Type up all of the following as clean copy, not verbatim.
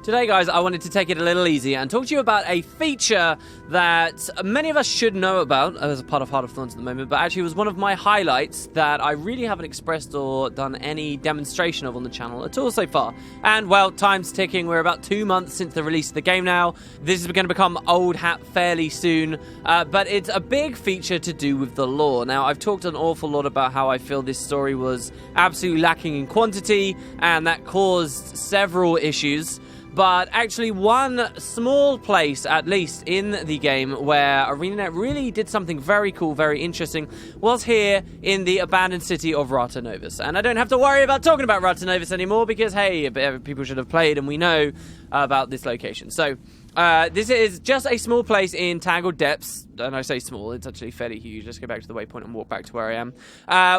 Today, guys, I wanted to take it a little easy and talk to you about a feature that many of us should know about as a part of Heart of Thorns at the moment, but actually was one of my highlights that I really haven't expressed or done any demonstration of on the channel at all so far. And, well, time's ticking. We're about 2 months since the release of the game now. This is going to become old hat fairly soon, but it's a big feature to do with the lore. Now, I've talked an awful lot about how I feel this story was absolutely lacking in quantity, and that caused several issues. But actually one small place, at least, in the game where ArenaNet really did something very cool, very interesting, was here in the abandoned city of Rata Novus. And I don't have to worry about talking about Rata Novus anymore because, hey, people should have played and we know about this location. So, this is just a small place in Tangled Depths, and I say small, it's actually fairly huge. Let's go back to the waypoint and walk back to where I am,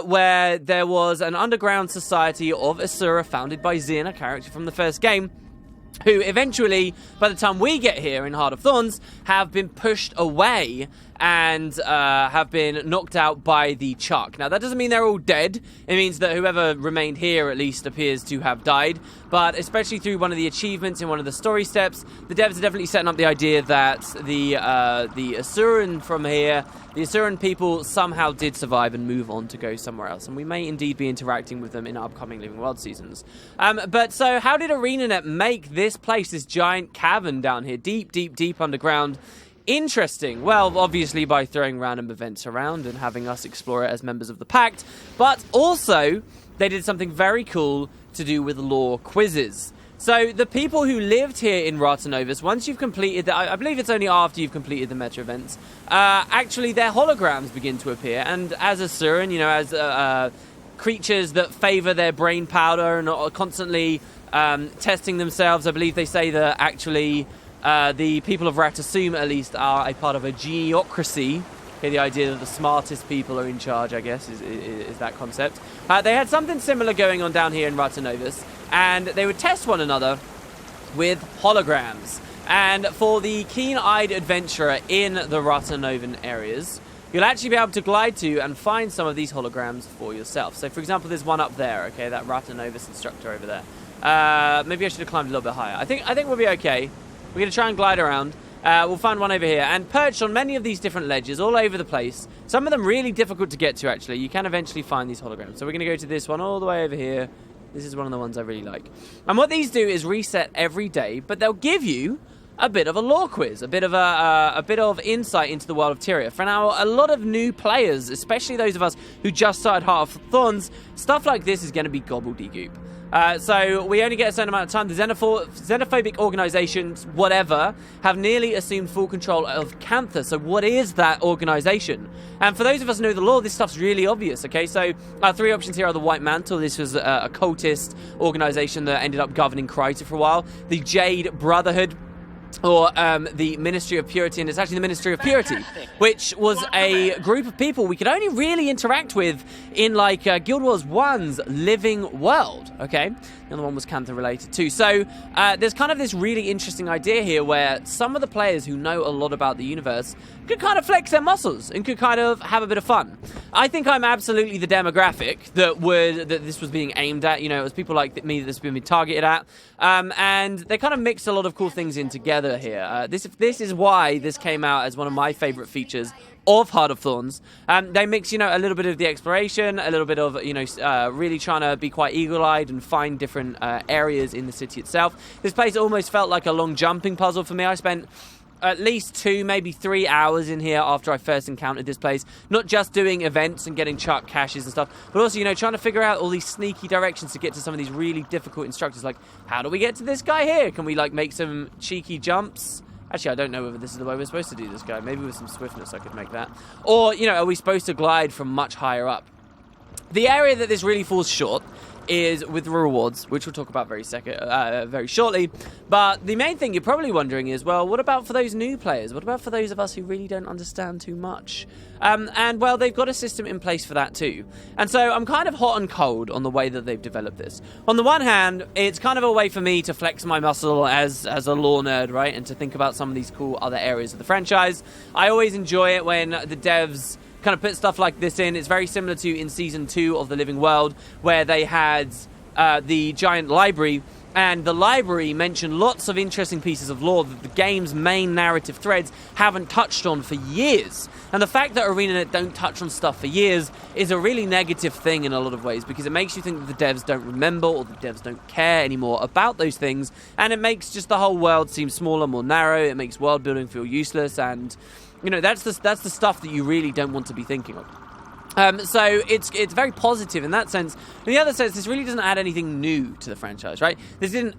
where there was an underground society of Asura founded by Xin, a character from the first game, who eventually, by the time we get here in Heart of Thorns, have been pushed away and have been knocked out by the Chuck. Now, that doesn't mean they're all dead. It means that whoever remained here at least appears to have died. But especially through one of the achievements in one of the story steps, the devs are definitely setting up the idea that the Asuran from here, the Asuran people somehow did survive and move on to go somewhere else. And we may indeed be interacting with them in upcoming Living World seasons. But so how did ArenaNet make this place, this giant cavern down here, deep, deep, deep underground, interesting? Well, obviously by throwing random events around and having us explore it as members of the Pact, but also they did something very cool to do with lore quizzes. So the people who lived here in Rata Novus, once you've completed I believe it's only after you've completed the meta events, actually their holograms begin to appear, and as Asuran, you know, as creatures that favor their brain powder and are constantly testing themselves, I believe they say that actually the people of Ratasum, at least, are a part of a geocracy. Okay, the idea that the smartest people are in charge, I guess, is that concept. They had something similar going on down here in Rata Novus, and they would test one another with holograms. And for the keen-eyed adventurer in the Rata Novan areas, you'll actually be able to glide to and find some of these holograms for yourself. So, for example, there's one up there, okay, that Rata Novus instructor over there. Maybe I should have climbed a little bit higher. I think we'll be okay. We're going to try and glide around. We'll find one over here. And perched on many of these different ledges all over the place, some of them really difficult to get to, actually. You can eventually find these holograms. So we're going to go to this one all the way over here. This is one of the ones I really like. And what these do is reset every day, but they'll give you a bit of a lore quiz, a bit of insight into the world of Tyria. For now, a lot of new players, especially those of us who just started Heart of Thorns, stuff like this is going to be gobbledygook. So we only get a certain amount of time. The xenophobic organizations, whatever, have nearly assumed full control of Cantha. So what is that organization? And for those of us who know the lore, this stuff's really obvious, okay? So our three options here are the White Mantle. This was a cultist organization that ended up governing Kryta for a while. The Jade Brotherhood, or the Ministry of Purity, and it's actually the Ministry of Purity, which was a group of people we could only really interact with in, like, Guild Wars 1's Living World, okay? The other one was Cantha related too. So there's kind of this really interesting idea here where some of the players who know a lot about the universe could kind of flex their muscles and could kind of have a bit of fun. I think I'm absolutely the demographic that this was being aimed at. You know, it was people like me that this was being targeted at. And they kind of mixed a lot of cool things in together here. This is why this came out as one of my favorite features of Heart of Thorns. They mix, you know, a little bit of the exploration, a little bit of, you know, really trying to be quite eagle-eyed and find different areas in the city itself. This place almost felt like a long jumping puzzle for me. I spent at least 2, maybe 3 hours in here after I first encountered this place. Not just doing events and getting chuck caches and stuff, but also, you know, trying to figure out all these sneaky directions to get to some of these really difficult instructors. Like, how do we get to this guy here? Can we, like, make some cheeky jumps? Actually, I don't know whether this is the way we're supposed to do this guy. Maybe with some swiftness I could make that. Or, you know, are we supposed to glide from much higher up? The area that this really falls short is with the rewards, which we'll talk about very shortly. But the main thing you're probably wondering is, well, what about for those new players? What about for those of us who really don't understand too much? And, well, they've got a system in place for that too. And so I'm kind of hot and cold on the way that they've developed this. On the one hand, it's kind of a way for me to flex my muscle as a lore nerd, right? And to think about some of these cool other areas of the franchise. I always enjoy it when the devs kind of put stuff like this in. It's very similar to in Season 2 of The Living World, where they had the giant library and the library mention lots of interesting pieces of lore that the game's main narrative threads haven't touched on for years. And the fact that ArenaNet don't touch on stuff for years is a really negative thing in a lot of ways, because it makes you think that the devs don't remember or the devs don't care anymore about those things, and it makes just the whole world seem smaller, more narrow. It makes world building feel useless, and that's the stuff that you really don't want to be thinking of. So it's very positive in that sense. In the other sense, this really doesn't add anything new to the franchise, right? This didn't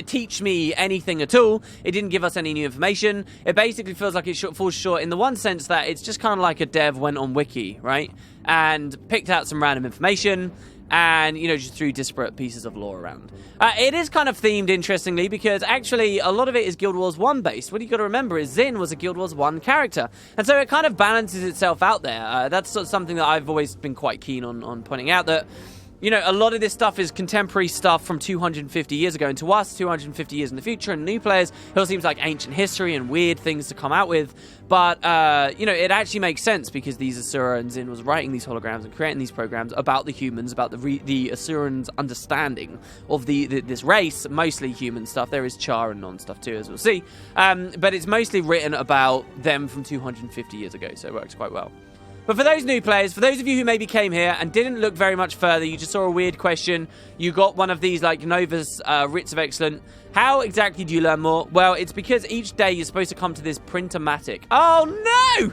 teach me anything at all. It didn't give us any new information. It basically feels like it falls short in the one sense that it's just kind of like a dev went on Wiki, right? And picked out some random information and, just threw disparate pieces of lore around. It is kind of themed, interestingly, because actually a lot of it is Guild Wars 1 based. What you got to remember is Zin was a Guild Wars 1 character, and so it kind of balances itself out there. That's sort of something that I've always been quite keen on pointing out, that a lot of this stuff is contemporary stuff from 250 years ago, and to us, 250 years in the future, and new players, it all seems like ancient history and weird things to come out with. But, it actually makes sense, because these Asura and Zin was writing these holograms and creating these programs about the humans, about the Asurans' understanding of this race, mostly human stuff. There is Char and non-stuff too, as we'll see. But it's mostly written about them from 250 years ago, so it works quite well. But for those new players, for those of you who maybe came here and didn't look very much further, you just saw a weird question, you got one of these, like Nova's Writs of Excellence, how exactly do you learn more? Well, it's because each day you're supposed to come to this Printomatic. Oh, no!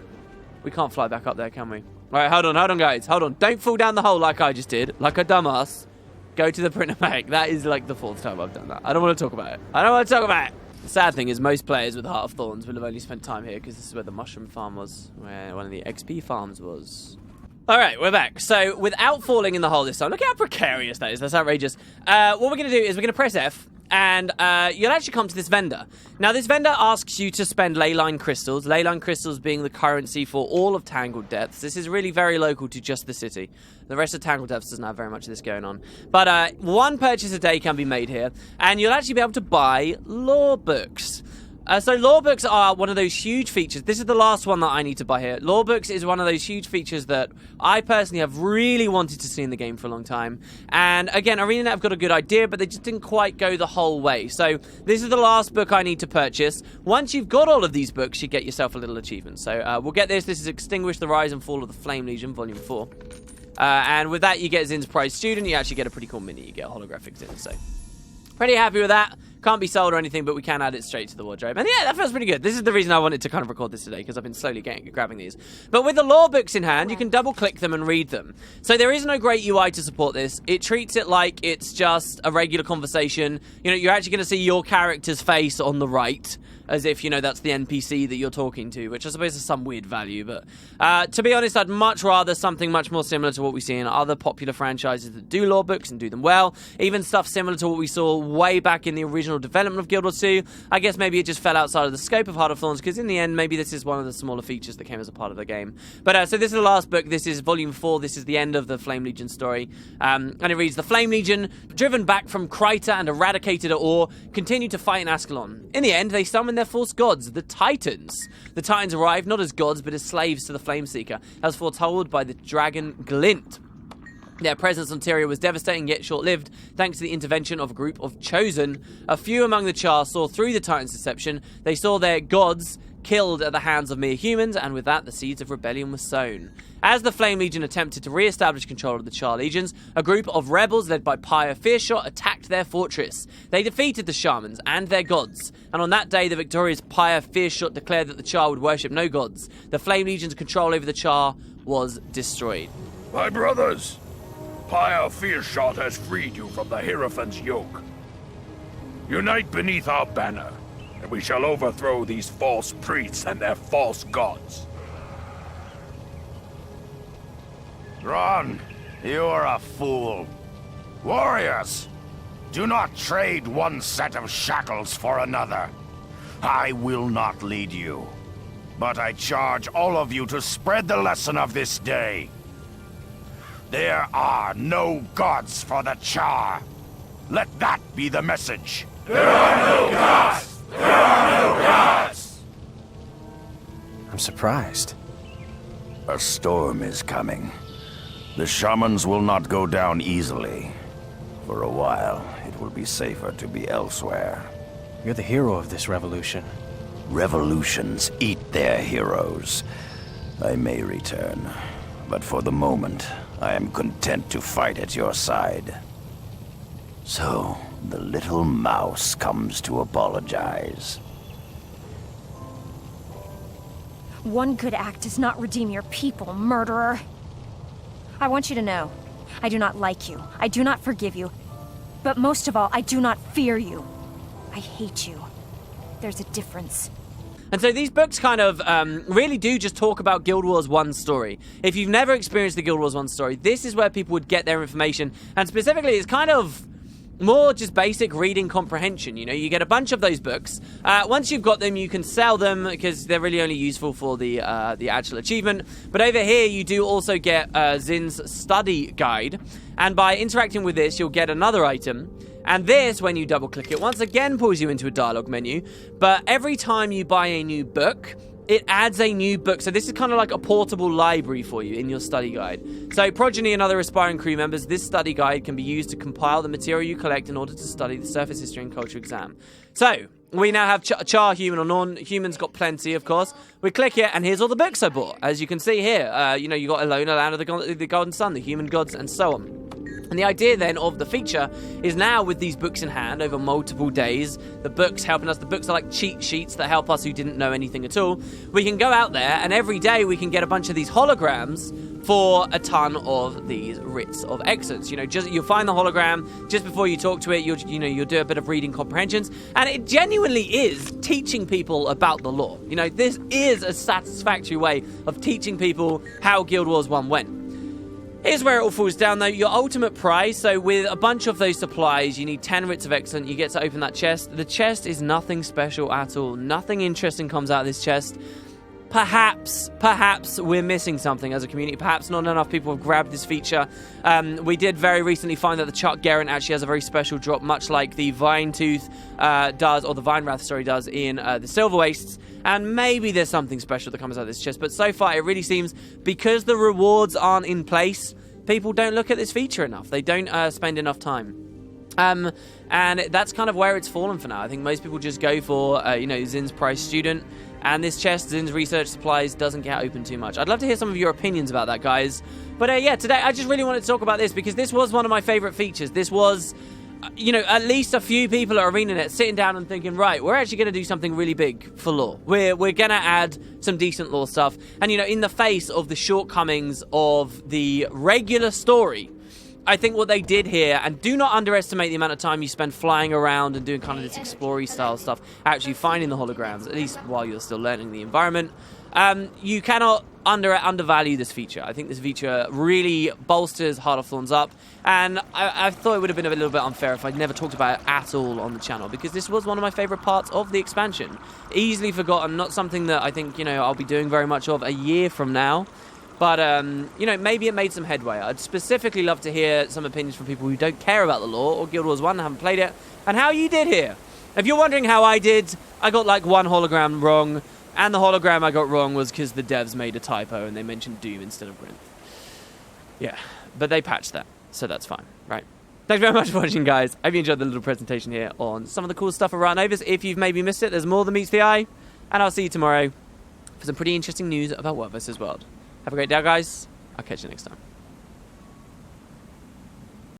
We can't fly back up there, can we? All right, hold on, guys. Hold on. Don't fall down the hole like I just did, like a dumbass. Go to the Printomatic. That is like the 4th time I've done that. I don't want to talk about it. The sad thing is most players with Heart of Thorns will have only spent time here because this is where the mushroom farm was, where one of the XP farms was. Alright, we're back. So, without falling in the hole this time, look how precarious that is. That's outrageous. What we're going to do is we're going to press F, and you'll actually come to this vendor. Now, this vendor asks you to spend leyline crystals, leyline crystals being the currency for all of Tangled Depths. This is really very local to just the city. The rest of Tangled Depths doesn't have very much of this going on. But one purchase a day can be made here, and you'll actually be able to buy lore books. So lore books are one of those huge features. This is the last one that I need to buy here. Lore books is one of those huge features that I personally have really wanted to see in the game for a long time. And again, ArenaNet have got a good idea, but they just didn't quite go the whole way. So this is the last book I need to purchase. Once you've got all of these books, you get yourself a little achievement. So we'll get this. This is Extinguish the Rise and Fall of the Flame Legion, Volume 4. And with that, you get Zin's Prize Student. You actually get a pretty cool mini. You get a holographic Zin, so pretty happy with that. Can't be sold or anything, but we can add it straight to the wardrobe. And yeah, that feels pretty good. This is the reason I wanted to kind of record this today, because I've been slowly grabbing these. But with the lore books in hand, you can double-click them and read them. So there is no great UI to support this. It treats it like it's just a regular conversation. You're actually going to see your character's face on the right, as if, that's the NPC that you're talking to, which I suppose is some weird value. But to be honest, I'd much rather something much more similar to what we see in other popular franchises that do lore books and do them well. Even stuff similar to what we saw way back in the original development of Guild Wars 2. I guess maybe it just fell outside of the scope of Heart of Thorns, because in the end, maybe this is one of the smaller features that came as a part of the game. But so this is the last book. This is Volume 4. This is the end of the Flame Legion story. And it reads, the Flame Legion, driven back from Kryta and eradicated at Or, continued to fight in Ascalon. In the end, they summoned their false gods, the Titans. The Titans arrived not as gods, but as slaves to the Flameseeker, as foretold by the dragon Glint. Their presence on Tyria was devastating yet short-lived, thanks to the intervention of a group of Chosen. A few among the Char saw through the Titans' deception. They saw their gods killed at the hands of mere humans, and with that, the seeds of rebellion were sown. As the Flame Legion attempted to re-establish control of the Char legions, a group of rebels led by Pyre Fearshot attacked their fortress. They defeated the shamans and their gods, and on that day, the victorious Pyre Fearshot declared that the Char would worship no gods. The Flame Legion's control over the Char was destroyed. My brothers, Pyre Fearshot has freed you from the Hierophant's yoke. Unite beneath our banner, and we shall overthrow these false priests and their false gods. Ron, you are a fool. Warriors, do not trade one set of shackles for another. I will not lead you, but I charge all of you to spread the lesson of this day. There are no gods for the Char. Let that be the message. There are no gods! There are no gods! I'm surprised. A storm is coming. The shamans will not go down easily. For a while, it will be safer to be elsewhere. You're the hero of this revolution. Revolutions eat their heroes. I may return, but for the moment, I am content to fight at your side. So, the little mouse comes to apologize. One good act does not redeem your people, murderer. I want you to know, I do not like you. I do not forgive you. But most of all, I do not fear you. I hate you. There's a difference. And so these books kind of really do just talk about Guild Wars 1 story. If you've never experienced the Guild Wars 1 story, this is where people would get their information. And specifically, it's kind of more just basic reading comprehension. You know, you get a bunch of those books. Once you've got them, you can sell them because they're really only useful for the actual achievement. But over here, you do also get Zin's study guide. And by interacting with this, you'll get another item. And this, when you double click it, once again pulls you into a dialogue menu. But every time you buy a new book, it adds a new book. So this is kind of like a portable library for you in your study guide. So Progeny and other aspiring crew members, this study guide can be used to compile the material you collect in order to study the surface history and culture exam. So we now have Char human or non-human's got plenty, of course. We click it and here's all the books I bought. As you can see here, you know, you got Alone, Land of the Golden Sun, the Human Gods, and so on. And the idea then of the feature is now with these books in hand over multiple days, the books helping us, the books are like cheat sheets that help us who didn't know anything at all. We can go out there and every day we can get a bunch of these holograms for a ton of these writs of excellence. You know, just you'll find the hologram just before you talk to it. You'll do a bit of reading comprehensions, and it genuinely is teaching people about the lore. You know, this is a satisfactory way of teaching people how Guild Wars 1 went. Here's where it all falls down, though. Your ultimate prize. So with a bunch of those supplies, you need 10 writs of excellence. You get to open that chest. The chest is nothing special at all. Nothing interesting comes out of this chest. Perhaps we're missing something as a community. Perhaps not enough people have grabbed this feature. We did very recently find that the Chuck Garrett actually has a very special drop, much like the Vine Tooth does, or the Vine Wrath, sorry, does in the Silver Wastes. And maybe there's something special that comes out of this chest. But so far, it really seems, because the rewards aren't in place, people don't look at this feature enough. They don't spend enough time. And that's kind of where it's fallen for now. I think most people just go for, Zin's Prize Student. And this chest, Zin's Research Supplies, doesn't get open too much. I'd love to hear some of your opinions about that, guys. But yeah, today I just really wanted to talk about this because this was one of my favorite features. This was, at least a few people at ArenaNet sitting down and thinking, right, we're actually going to do something really big for lore. We're going to add some decent lore stuff. And, in the face of the shortcomings of the regular story, I think what they did here, and do not underestimate the amount of time you spend flying around and doing kind of this explory style stuff, actually finding the holograms, at least while you're still learning the environment. You cannot undervalue this feature. I think this feature really bolsters Heart of Thorns up, and I thought it would have been a little bit unfair if I'd never talked about it at all on the channel, because this was one of my favorite parts of the expansion. Easily forgotten, not something that I think, I'll be doing very much of a year from now. But, maybe it made some headway. I'd specifically love to hear some opinions from people who don't care about the lore or Guild Wars 1 and haven't played it, and how you did here. If you're wondering how I did, I got like one hologram wrong, and the hologram I got wrong was because the devs made a typo and they mentioned Doom instead of Grin. Yeah, but they patched that, so that's fine, right? Thanks very much for watching, guys. I hope you enjoyed the little presentation here on some of the cool stuff around Novus. If you've maybe missed it, there's more than meets the eye, and I'll see you tomorrow for some pretty interesting news about World vs. World. Have a great day, guys. I'll catch you next time.